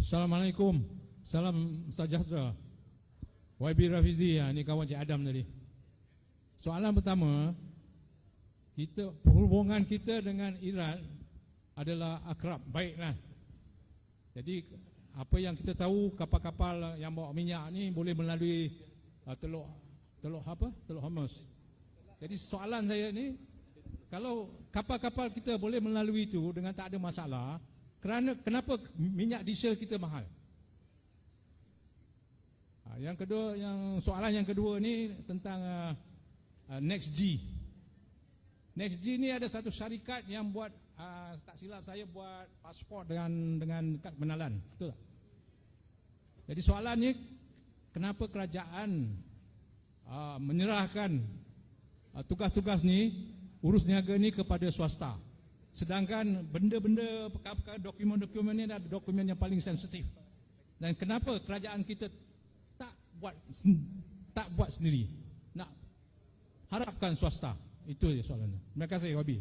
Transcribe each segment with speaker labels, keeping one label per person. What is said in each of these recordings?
Speaker 1: Assalamualaikum. Salam sejahtera. YB Rafizi, ni kawan Cik Adam tadi. Soalan pertama, hubungan kita dengan Iran adalah akrab, baiklah. Jadi apa yang kita tahu, kapal-kapal yang bawa minyak ni boleh melalui Teluk Hormuz. Jadi soalan saya ni, kalau kapal-kapal kita boleh melalui itu dengan tak ada masalah, kenapa minyak diesel kita mahal? Yang kedua, soalan yang kedua ni tentang NextG. NextG ni ada satu syarikat yang buat, tak silap saya, buat pasport dengan kad penalan, betul tak? Jadi soalannya, kenapa kerajaan menyerahkan tugas-tugas ni, urus niaga ni kepada swasta, sedangkan benda-benda, perkara-perkara, dokumen-dokumen ni ada dokumen yang paling sensitif. Dan kenapa kerajaan kita tak buat sendiri, nak harapkan swasta? Itu je soalannya. Terima kasih, Wabi.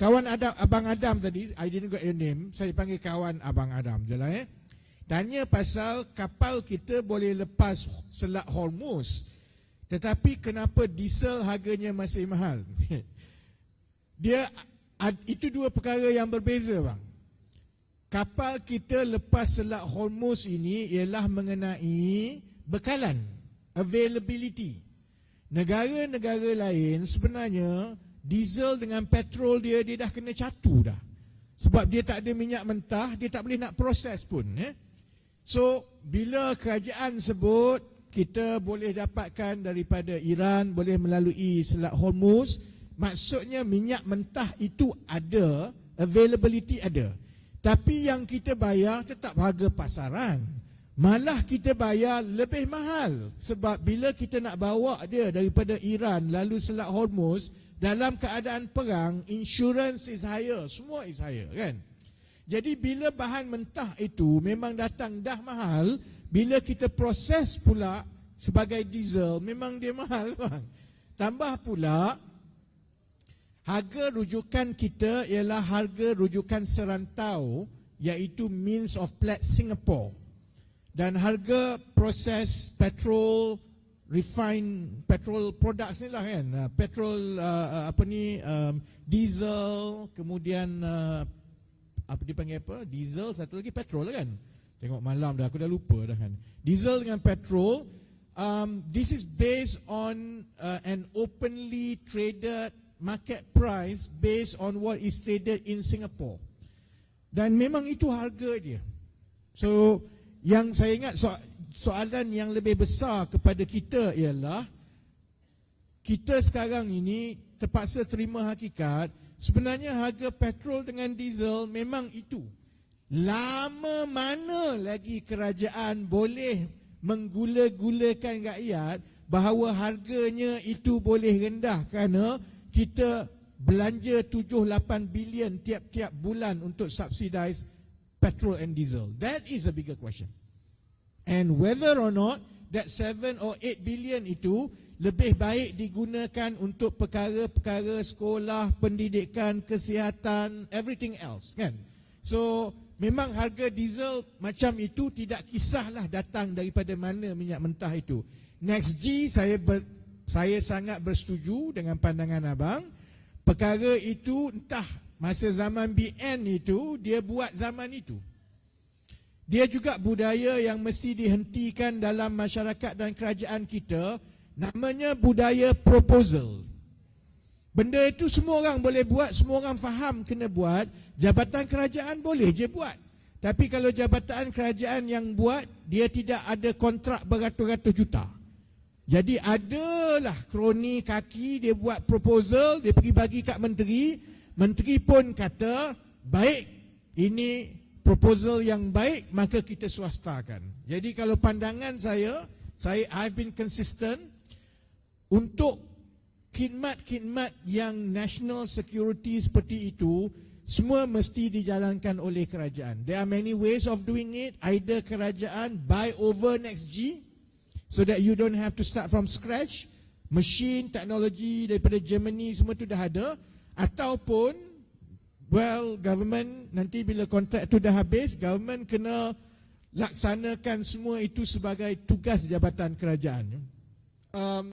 Speaker 2: Kawan Adam, Abang Adam tadi, I didn't got your name, saya panggil kawan Abang Adam je lah. Tanya pasal kapal kita boleh lepas Selat Hormuz, tetapi kenapa diesel harganya masih mahal? Itu dua perkara yang berbeza, bang. Kapal kita lepas Selat Hormuz ini ialah mengenai bekalan, availability. Negara-negara lain sebenarnya diesel dengan petrol dia dah kena catu dah. Sebab dia tak ada minyak mentah, dia tak boleh nak proses pun. So, bila kerajaan sebut kita boleh dapatkan daripada Iran, boleh melalui Selat Hormuz, maksudnya minyak mentah itu ada, availability ada. Tapi yang kita bayar tetap harga pasaran. Malah kita bayar lebih mahal. Sebab bila kita nak bawa dia daripada Iran lalu Selat Hormuz, dalam keadaan perang, insurance is higher, semua is higher, kan? Jadi bila bahan mentah itu memang datang dah mahal, bila kita proses pula sebagai diesel, memang dia mahal, bang. Tambah pula, harga rujukan kita ialah harga rujukan serantau, iaitu means of plat Singapore. Dan harga proses petrol, refined petrol products ni lah, kan, petrol diesel, kemudian apa dipanggil apa, diesel, satu lagi petrol lah, kan. Tengok malam dah, aku dah lupa dah, kan. Diesel dengan petrol, this is based on an openly traded market price based on what is traded in Singapore. Dan memang itu harga dia. So yang saya ingat, soalan yang lebih besar kepada kita ialah, kita sekarang ini terpaksa terima hakikat, sebenarnya harga petrol dengan diesel memang itu. Lama mana lagi kerajaan boleh menggula-gulakan rakyat bahawa harganya itu boleh rendah, kerana kita belanja 7-8 bilion tiap-tiap bulan untuk subsidize petrol and diesel. That is a bigger question. And whether or not that 7 or 8 billion itu lebih baik digunakan untuk perkara-perkara sekolah, pendidikan, kesihatan, everything else, kan? So memang harga diesel macam itu tidak kisahlah datang daripada mana minyak mentah itu. NextG, saya sangat bersetuju dengan pandangan abang. Perkara itu entah masa zaman BN itu dia buat zaman itu. Dia juga budaya yang mesti dihentikan dalam masyarakat dan kerajaan kita, namanya budaya proposal. Benda itu semua orang boleh buat, semua orang faham kena buat, jabatan kerajaan boleh je buat. Tapi kalau jabatan kerajaan yang buat, dia tidak ada kontrak beratus-ratus juta. Jadi adalah kroni kaki, dia buat proposal, dia pergi bagi kat menteri, menteri pun kata, baik, ini proposal yang baik, maka kita swastakan. Jadi kalau pandangan I've been consistent untuk khidmat-khidmat yang national security seperti itu, semua mesti dijalankan oleh kerajaan. There are many ways of doing it. Either kerajaan buy over NextG, so that you don't have to start from scratch. Mesin, teknologi daripada Germany semua tu dah ada. Ataupun well, government nanti bila kontrak itu dah habis, government kena laksanakan semua itu sebagai tugas jabatan kerajaan.